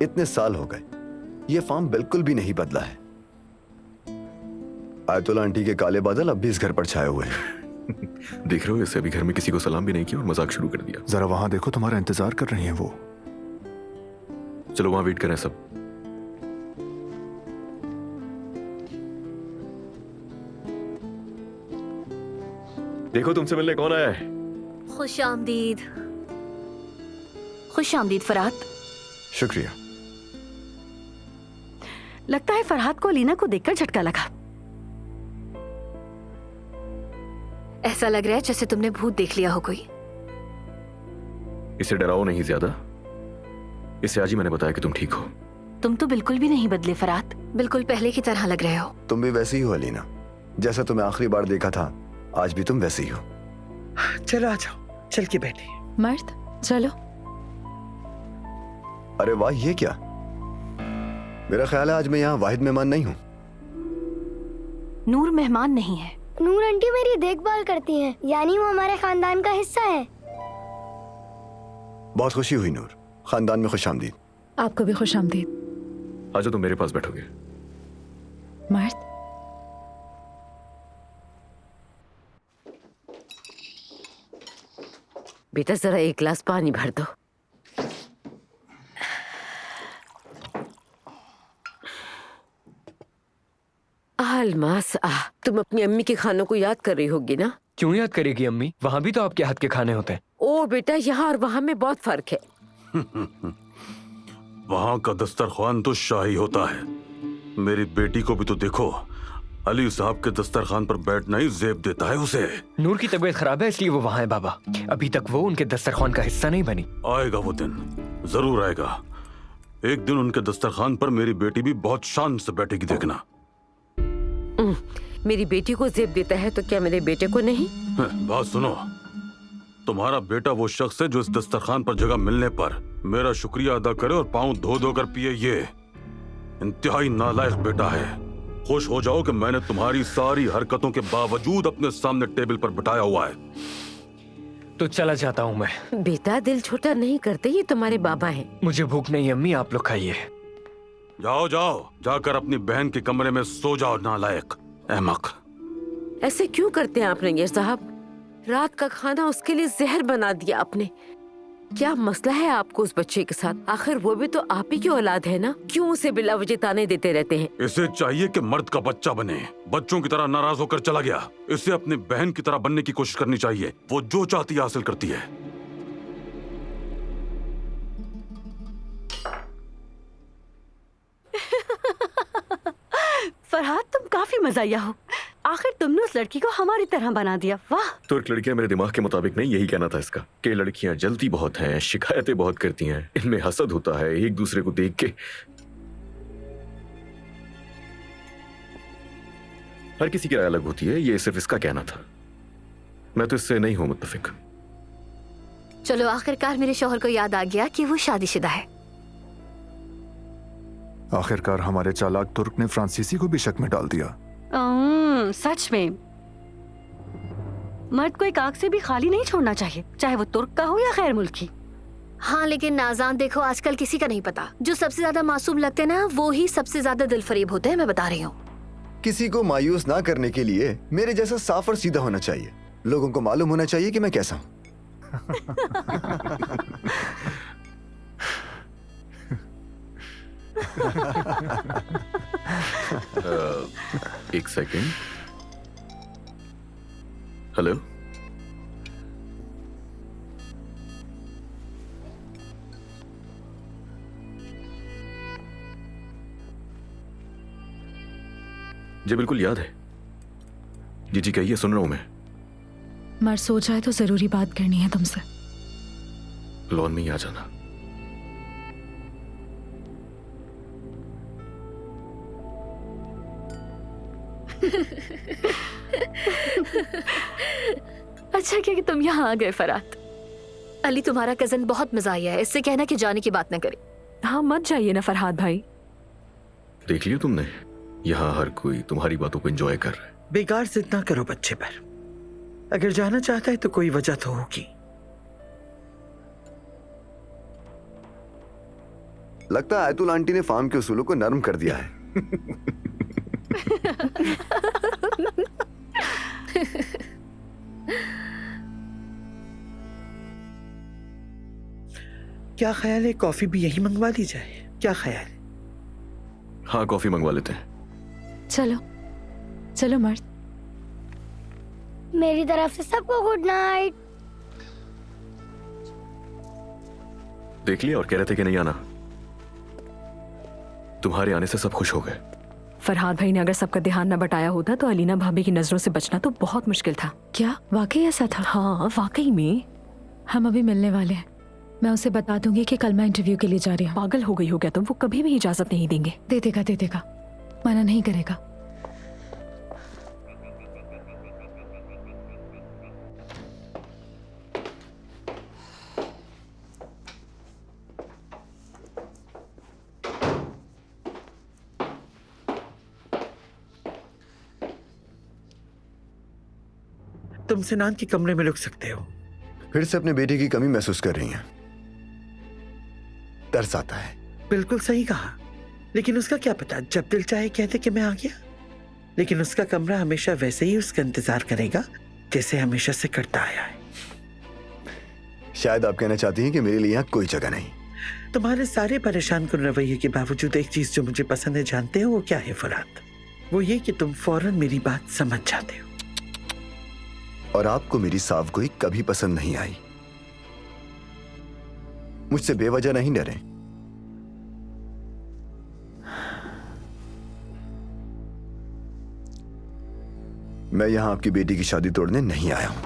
इतने साल हो गए, ये फार्म बिल्कुल भी नहीं बदला है। आयतुल्ला आंटी के काले बादल अब भी इस घर पर छाए हुए हैं। देख रहे हो, इससे अभी घर में किसी को सलाम भी नहीं किया और मजाक शुरू कर दिया। जरा वहां देखो, तुम्हारा इंतजार कर रही हैं वो। चलो वहां वेट करें सब। देखो तुमसे मिलने कौन आया है। खुश आमदीद। खुश आमदीद फरहाद। शुक्रिया। लगता है फरहाद को अलीना को देखकर झटका लगा। ऐसा लग रहा है जैसे तुमने भूत देख लिया हो कोई। इसे डराओ नहीं ज्यादा। इससे आज ही मैंने बताया कि तुम ठीक हो। तुम तो बिल्कुल भी नहीं बदले फरहाद, बिल्कुल पहले की तरह लग रहे हो। तुम भी वैसी ही हो अलीना, जैसा तुम्हें आखिरी बार देखा था, आज भी तुम वैसी ही हो। चलो आ जाओ, चल के बैठे। मर्द चलो। अरे वाह, ये क्या? मेरा ख्याल है आज मैं यहाँ वाहिद मेहमान नहीं हूँ। नूर मेहमान नहीं है। नूर आंटी मेरी देखभाल करती हैं, यानी वो हमारे खानदान का हिस्सा है। बहुत खुशी हुई नूर, खानदान में खुश आमदीद। आपको भी खुश आमदीद। आज तुम मेरे पास बैठोगे। मर्द बेटा जरा एक गिलास पानी भर दो। अलमास, तुम अपनी अम्मी के खानों को याद कर रही होगी ना? क्यों याद करेगी अम्मी? वहाँ भी तो आपके हाथ के खाने होते हैं। ओ बेटा, यहाँ और वहाँ में बहुत फर्क है। वहाँ का दस्तरखान तो शाही होता है। मेरी बेटी को भी तो देखो, अली साहब के दस्तरखान पर बैठना ही ज़ेब देता है उसे। नूर की तबीयत खराब है इसलिए वो वहाँ है बाबा। अभी तक वो उनके दस्तरखान का हिस्सा नहीं बनी। आएगा वो दिन, जरूर आएगा। एक दिन उनके दस्तरखान पर मेरी बेटी भी बहुत शान से बैठेगी, देखना। मेरी बेटी को ज़ेब देता है तो क्या मेरे बेटे को नहीं? बात सुनो, तुम्हारा बेटा वो शख्स है जो इस दस्तरखान पर जगह मिलने पर मेरा शुक्रिया अदा करे और पाँव धो धो कर पिए। ये इंतहाई नालायक बेटा है। खुश हो जाओ कि मैंने तुम्हारी सारी हरकतों के बावजूद अपने सामने टेबल पर बिठाया हुआ है। तो चला जाता हूँ मैं। बेटा दिल छोटा नहीं करते, ये तुम्हारे बाबा हैं। मुझे भूख नहीं अम्मी, आप लोग खाइए। जाओ जाओ, जाकर अपनी बहन के कमरे में सो जाओ, नालायक अहमक। ऐसे क्यों करते हैं आप रंगीर साहब? रात का खाना उसके लिए जहर बना दिया आपने। क्या मसला है आपको उस बच्चे के साथ? आखिर वो भी तो आप ही की औलाद है ना, क्यों उसे बिला वजह ताने देते रहते हैं? इसे चाहिए कि मर्द का बच्चा बने, बच्चों की तरह नाराज होकर चला गया। इसे अपनी बहन की तरह बनने की कोशिश करनी चाहिए। वो जो चाहती है हासिल करती है। फरहाद तुम काफी मजाया हो। आखिर तुमने उस लड़की को हमारी तरह बना दिया। वाह। तुर्क लड़कियां मेरे दिमाग के मुताबिक नहीं, यही कहना था इसका कि लड़कियां जलती बहुत हैं, शिकायतें बहुत करती हैं, इनमें हसद होता है एक दूसरे को देख के। हर किसी की राय अलग होती है, ये सिर्फ इसका कहना था। मैं तो इससे नहीं हूं मुत्तफिक। चलो आखिरकार मेरे शौहर को याद आ गया कि वो शादीशुदा है। आखिरकार हमारे चालाक तुर्क ने फ्रांसीसी को भी शक में डाल दिया। सच में मर्द को एक आग से भी खाली नहीं छोड़ना चाहिए, चाहे वो तुर्क का हो या गैर मुल्की। हाँ लेकिन नाज़ान देखो, आजकल किसी का नहीं पता। जो सबसे ज्यादा मासूम लगते हैं ना, वो ही सबसे ज्यादा दिलफरेब होते हैं, मैं बता रही हूँ। किसी को मायूस ना करने के लिए मेरे जैसा साफ और सीधा होना चाहिए। लोगों को मालूम होना चाहिए कि मैं कैसा हूँ। एक सेकेंड। हेलो, जी बिल्कुल याद है। जी जी कहिए, सुन रहा हूं मैं। मर्द सोचा है तो जरूरी बात करनी है तुमसे। लॉन में ही आ जाना। अच्छा क्या कि तुम यहाँ आ गए फरहाद। अली तुम्हारा कजन बहुत मजाया है, इससे कहना कि जाने की बात न करे। हाँ मत जाइए ना फरहाद भाई। देख लिया तुमने, यहाँ हर कोई तुम्हारी बातों को एंजॉय कर रहा है। बेकार जिद ना करो बच्चे पर। अगर जाना चाहता है तो कोई वजह तो होगी। लगता है आयतुल आंटी ने फार्म के उसूलों को नरम कर दिया है। क्या ख्याल है कॉफी भी यही मंगवा ली जाए? क्या ख्याल? हाँ, कॉफी मंगवा लेते हैं। चलो चलो मर्द। मेरी तरफ से सबको गुड नाइट। देख लिया और कह रहे थे कि नहीं आना। तुम्हारे आने से सब खुश हो गए। फरहाद भाई ने अगर सबका ध्यान न बटाया होता तो अलीना भाभी की नजरों से बचना तो बहुत मुश्किल था। क्या वाकई ऐसा था? हाँ वाकई में। हम अभी मिलने वाले हैं। मैं उसे बता दूंगी कि कल मैं इंटरव्यू के लिए जा रही हूँ। पागल हो गई हो क्या तुम? वो कभी भी इजाजत नहीं देंगे। दे देगा, मना नहीं करेगा। तुम सिनान के कमरे में रुक सकते हो। फिर से अपने बेटे की कमी महसूस कर रही हैं। तरस आता है। बिल्कुल सही कहा, लेकिन उसका क्या पता, जब दिल चाहे कहते कि मैं आ गया। लेकिन उसका कमरा हमेशा वैसे ही उसका इंतजार करेगा जैसे हमेशा से करता आया है। शायद आप कहना चाहती हैं कि मेरे लिए यहाँ कोई जगह नहीं। तुम्हारे सारे परेशान कुन रवैये के बावजूद एक चीज जो मुझे पसंद है, जानते हो वो क्या है फरहाद? वो ये कि तुम फौरन मेरी बात समझ जाते हो। और आपको मेरी साफगोई कभी पसंद नहीं आई। मुझसे बेवजह नहीं डरे। मैं यहां आपकी बेटी की शादी तोड़ने नहीं आया हूं।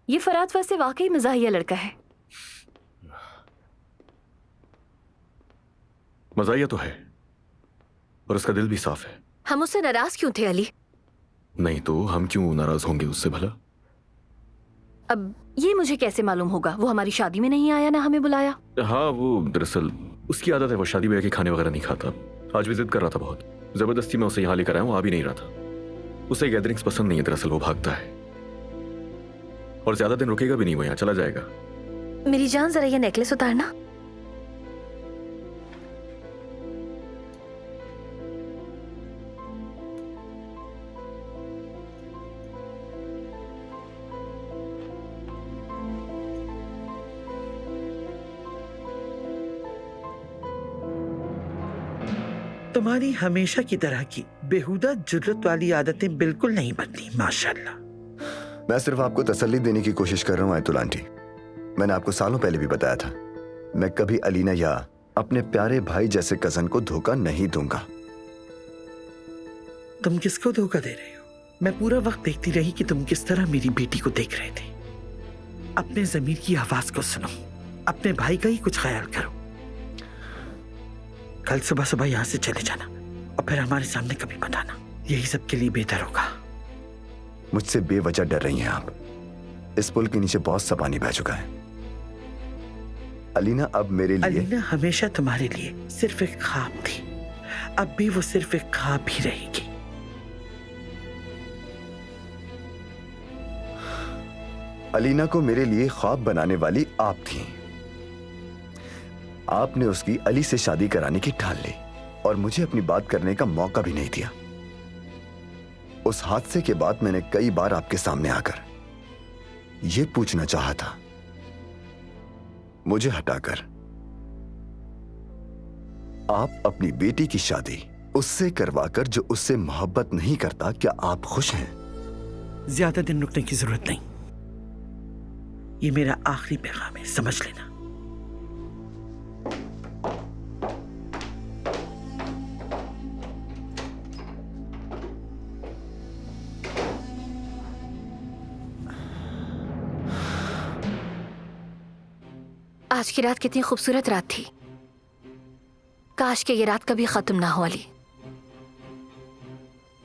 ये फरहाद वैसे वाकई मजाहिया लड़का है। मजाहिया तो है और उसका दिल भी साफ है। हम उससे नाराज क्यों थे अली? नहीं तो हम क्यों नाराज होंगे उससे भला? अब ये मुझे कैसे मालूम होगा? वो हमारी शादी में नहीं आया, ना हमें बुलाया। हाँ, वो दरअसल उसकी आदत है, वो शादी ब्याह के खाने वगैरह नहीं खाता। आज भी जिद कर रहा था बहुत। जबरदस्ती मैं उसे यहाँ लेकर आया हूँ, आ भी नहीं रहा था। उसे गैदरिंग्स पसंद नहीं है, दरअसल वो भागता है और ज्यादा दिन रुकेगा भी नहीं, वो यहाँ चला जाएगा। मेरी जान, जरा ये नेकलेस उतारना। तुम्हारी हमेशा की तरह की बेहुदा जुर्रत वाली आदतें बिल्कुल नहीं बनती, माशाल्लाह। मैं सिर्फ आपको तसल्ली देने की कोशिश कर रहा हूं आयतुल आंटी। मैंने आपको सालों पहले भी बताया था, मैं कभी अलीना या अपने प्यारे भाई जैसे कजन को धोखा नहीं दूंगा। तुम किसको धोखा दे रहे हो? मैं पूरा वक्त देखती रही कि तुम किस तरह मेरी बेटी को देख रहे थे। अपने ज़मीर की आवाज को सुनो, अपने भाई का ही कुछ ख्याल करो। कल सुबह सुबह यहाँ से चले जाना और फिर हमारे सामने कभी मत आना, यही सबके लिए बेहतर होगा। मुझसे बेवजह डर रही हैं आप। इस पुल के नीचे बहुत सा पानी बह चुका है। अलीना अब मेरे लिए, अलीना हमेशा तुम्हारे लिए सिर्फ एक ख्वाब थी, अब भी वो सिर्फ एक ख्वाब ही रहेगी। अलीना को मेरे लिए ख्वाब बनाने वाली आप थी। आपने उसकी अली से शादी कराने की ठान ली और मुझे अपनी बात करने का मौका भी नहीं दिया। उस हादसे के बाद मैंने कई बार आपके सामने आकर यह पूछना चाहा था, मुझे हटाकर आप अपनी बेटी की शादी उससे करवाकर जो उससे मोहब्बत नहीं करता, क्या आप खुश हैं? ज्यादा दिन रुकने की जरूरत नहीं, ये मेरा आखिरी पैगाम है, समझ लेना। आज की रात कितनी खूबसूरत रात थी। काश के ये रात कभी खत्म ना हो अली।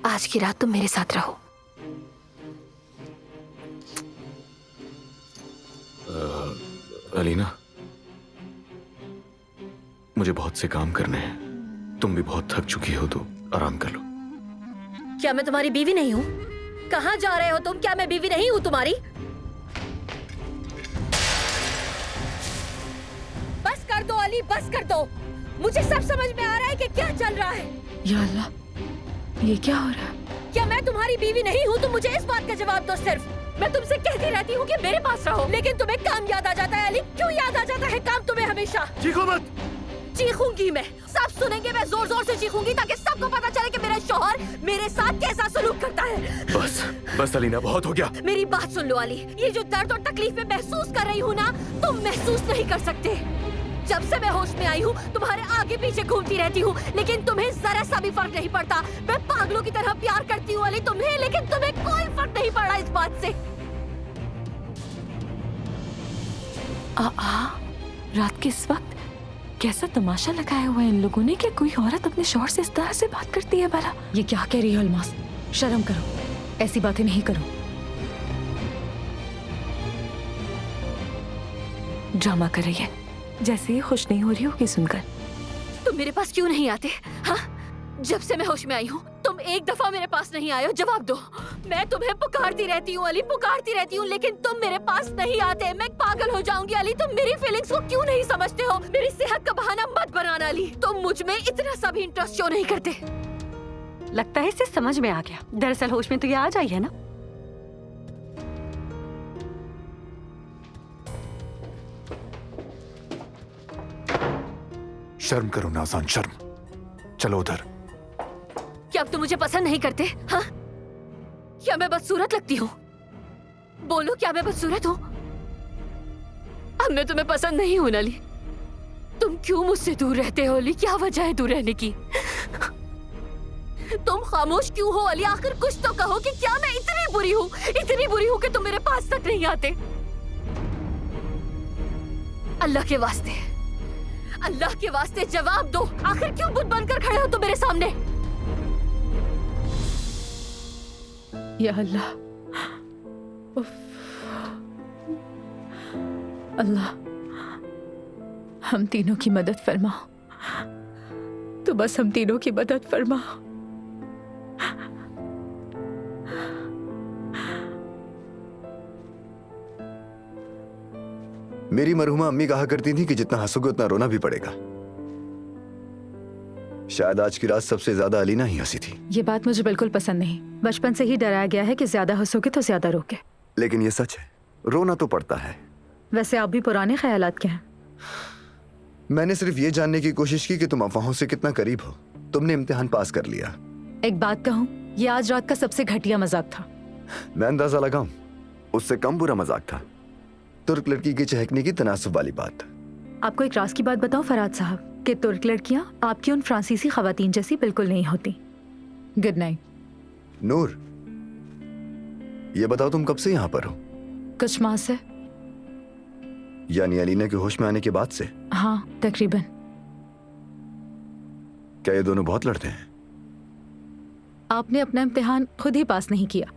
आज की रात तुम मेरे साथ रहो। अलीना, मुझे बहुत से काम करने हैं। तुम भी बहुत थक चुकी हो तो आराम कर लो। क्या मैं तुम्हारी बीवी नहीं हूँ? कहाँ जा रहे हो तुम? क्या मैं बीवी नहीं हूँ तुम्हारी? बस दो अली, बस कर दो। मुझे सब समझ में आ रहा है कि क्या चल रहा है। या अल्लाह, ये क्या हो रहा है? क्या मैं तुम्हारी बीवी नहीं हूँ? तुम मुझे इस बात का जवाब दो सिर्फ। मैं तुमसे कहती रहती हूँ कि मेरे पास रहो, लेकिन तुम्हें काम याद आ जाता है अली। क्यों याद आ जाता है काम तुम्हें हमेशा? चीखो मत। चीखूंगी मैं, सब सुनेंगे। मैं जोर जोर से चीखूंगी ताकि सबको पता चले कि मेरा शौहर मेरे साथ कैसा सलूक करता है। बस बस अलीना, बहुत हो गया। मेरी बात सुन लो अली, ये जो दर्द और तकलीफ मैं महसूस कर रही हूँ ना, तुम महसूस नहीं कर सकते। जब से मैं होश में आई हूँ तुम्हारे आगे पीछे घूमती रहती हूँ, लेकिन तुम्हें जरा सा भी फर्क नहीं पड़ता। मैं पागलों की तरह प्यार करती हूँ अली तुम्हें, लेकिन तुम्हें कोई फर्क नहीं पड़ रहा इस बात से। रात के इस वक्त कैसा तमाशा लगाया हुआ है इन लोगों ने कि कोई औरत अपने शौहर से इस तरह से बात करती है। भला ये क्या कह रही हो अलमास? शर्म करो, ऐसी बातें नहीं करो। ड्रामा कर रही है, जैसे ही खुश नहीं हो रही होगी सुनकर। तुम मेरे पास क्यों नहीं आते? हाँ, जब से मैं होश में आई हूँ तुम एक दफा मेरे पास नहीं आए हो। जवाब दो। मैं तुम्हें पुकारती रहती हूँ अली, पुकारती रहती हूँ, लेकिन तुम मेरे पास नहीं आते। मैं पागल हो जाऊंगी अली। तुम मेरी फीलिंग्स को क्यों नहीं समझते हो? मेरी सेहत का बहाना मत बनाना अली। तुम मुझ में इतना सा भी इंटरेस्ट क्यों नहीं करते? लगता है इसे समझ में आ गया। दरअसल होश में तो ये आज आई है ना। शर्म करो नाज़ान, शर्म। चलो उधर। क्या अब तुम मुझे पसंद नहीं करते? हाँ, क्या मैं बदसूरत लगती हूँ? बोलो, क्या मैं बदसूरत हूँ? अब मैं तुम्हें पसंद नहीं हूँ अली। तुम क्यों मुझसे दूर रहते हो अली? क्या वजह है दूर रहने की? तुम खामोश क्यों हो अली? आखिर कुछ तो कहो कि क्या मैं इतनी बुरी हूँ, इतनी बुरी हूँ कि तुम मेरे पास तक नहीं आते? अल्लाह के वास्ते, अल्लाह के वास्ते जवाब दो। आखिर क्यों बुत बनकर खड़े हो तुम मेरे सामने? या अल्लाह, उफ। अल्लाह, हम तीनों की मदद फरमा। तो बस हम तीनों की मदद फरमा। मेरी मरहुमा अम्मी कहा करती थी कि जितना हंसोगे उतना रोना भी पड़ेगा। शायद आज की रात सबसे ज्यादा अलीना ही हंसी थी। ये बात मुझे बिल्कुल पसंद नहीं। बचपन से ही डराया गया है कि ज्यादा हंसोगे तो ज्यादा रोगे। लेकिन ये सच है, रोना तो पड़ता है। वैसे आप भी पुराने ख्यालात के हैं। मैंने सिर्फ ये जानने की कोशिश की कि तुम अफवाहों से कितना करीब हो। तुमने इम्तिहान पास कर लिया। एक बात कहूँ, ये आज रात का सबसे घटिया मजाक था। मैं अंदाजा लगाऊं, उससे कम बुरा मजाक था। तुर्क लड़की की चहकने की तनासुब वाली बात। आपको एक राज की बात बताऊं फराद साहब, कि तुर्क लड़कियां आपकी उन फ्रांसीसी खवातीन जैसी बिल्कुल नहीं होती। Good night. नूर, ये बताओ तुम कब से यहाँ पर हो? कुछ माह से। यानी अलीना के होश में आने के बाद से? हाँ, तकरीबन। क्या ये दोनों बहुत लड़ते हैं? आपने अपना इम्तिहान खुद ही पास नहीं किया।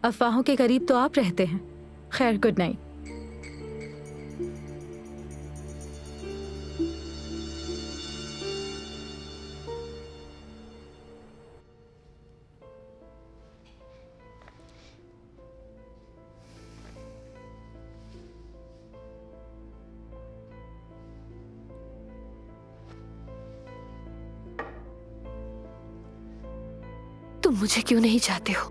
अफवाहों के करीब तो आप रहते हैं। खैर, गुड नाइट। तुम मुझे क्यों नहीं चाहते हो?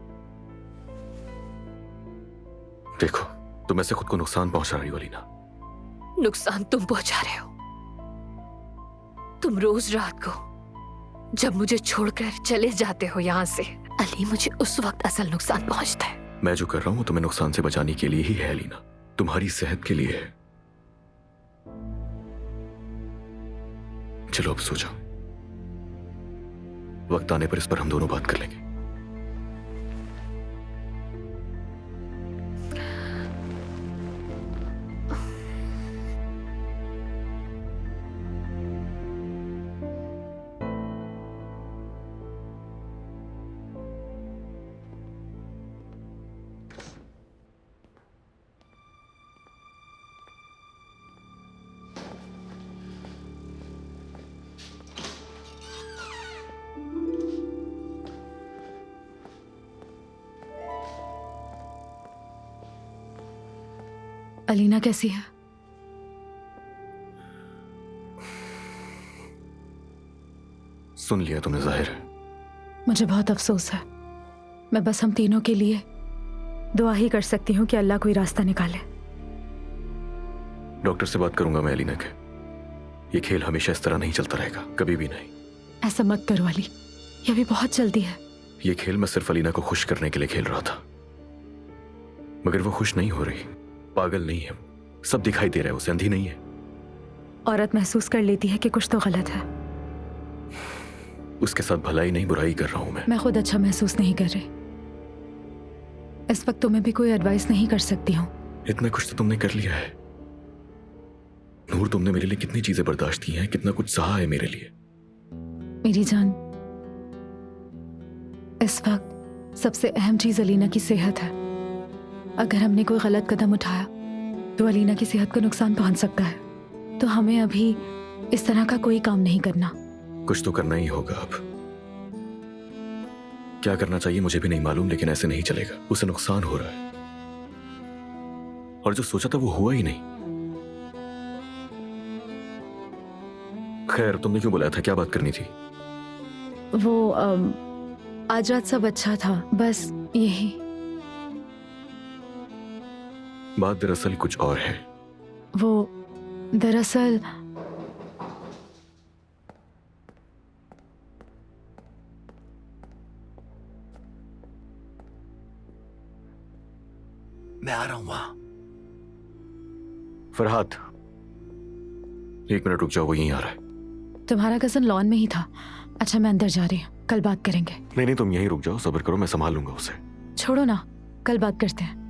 देखो, तुम ऐसे खुद को नुकसान पहुंचा रही हो अलीना। नुकसान तुम पहुंचा रहे हो। तुम रोज रात को जब मुझे छोड़कर चले जाते हो यहाँ से अली, मुझे उस वक्त असल नुकसान पहुंचता है। मैं जो कर रहा हूं वो तुम्हें नुकसान से बचाने के लिए ही है अलीना, तुम्हारी सेहत के लिए है। चलो अब सो जाओ, वक्त आने पर इस पर हम दोनों बात कर लेंगे। अलीना कैसी है? सुन लिया तुमने जाहिर है। मुझे बहुत अफसोस है। मैं बस हम तीनों के लिए दुआ ही कर सकती हूँ कि अल्लाह कोई रास्ता निकाले। डॉक्टर से बात करूंगा मैं अलीना के। ये खेल हमेशा इस तरह नहीं चलता रहेगा, कभी भी नहीं। ऐसा मत करो अली, ये अभी बहुत जल्दी है। ये खेल मैं सिर्फ अलीना को खुश करने के लिए खेल रहा था, मगर वो खुश नहीं हो रही। पागल नहीं है, सब दिखाई दे रहा है उसे, अंधी नहीं है। औरत महसूस कर लेती है कि कुछ तो गलत है। उसके साथ भलाई नहीं बुराई कर रहा हूं मैं खुद अच्छा महसूस नहीं कर रही। इस वक्त तुम्हें भी कोई एडवाइस नहीं कर सकती हूँ। इतना कुछ तो तुमने कर लिया है नूर। तुमने मेरे लिए कितनी चीजें बर्दाश्त की हैं, कितना कुछ सहा है मेरे लिए। मेरी जान, इस वक्त सबसे अहम चीज अलीना की सेहत है। अगर हमने कोई गलत कदम उठाया तो अलीना की सेहत को नुकसान पहुंच सकता है। तो हमें अभी इस तरह का कोई काम नहीं करना। कुछ तो करना ही होगा। अब क्या करना चाहिए मुझे भी नहीं मालूम, लेकिन ऐसे नहीं चलेगा। उसे नुकसान हो रहा है और जो सोचा था वो हुआ ही नहीं। खैर, तुमने क्यों बुलाया था? क्या बात करनी थी? वो आज रात सब अच्छा था, बस यही। बात दरअसल कुछ और है। वो दरअसल मैं आ रहा हूं वहां। फरहाद, 1 मिनट रुक जाओ, वो यहीं आ रहा है। तुम्हारा कजन लॉन में ही था। अच्छा, मैं अंदर जा रही हूँ, कल बात करेंगे। नहीं, तुम यहीं रुक जाओ, सब्र करो, मैं संभाल लूंगा उसे। छोड़ो ना, कल बात करते हैं।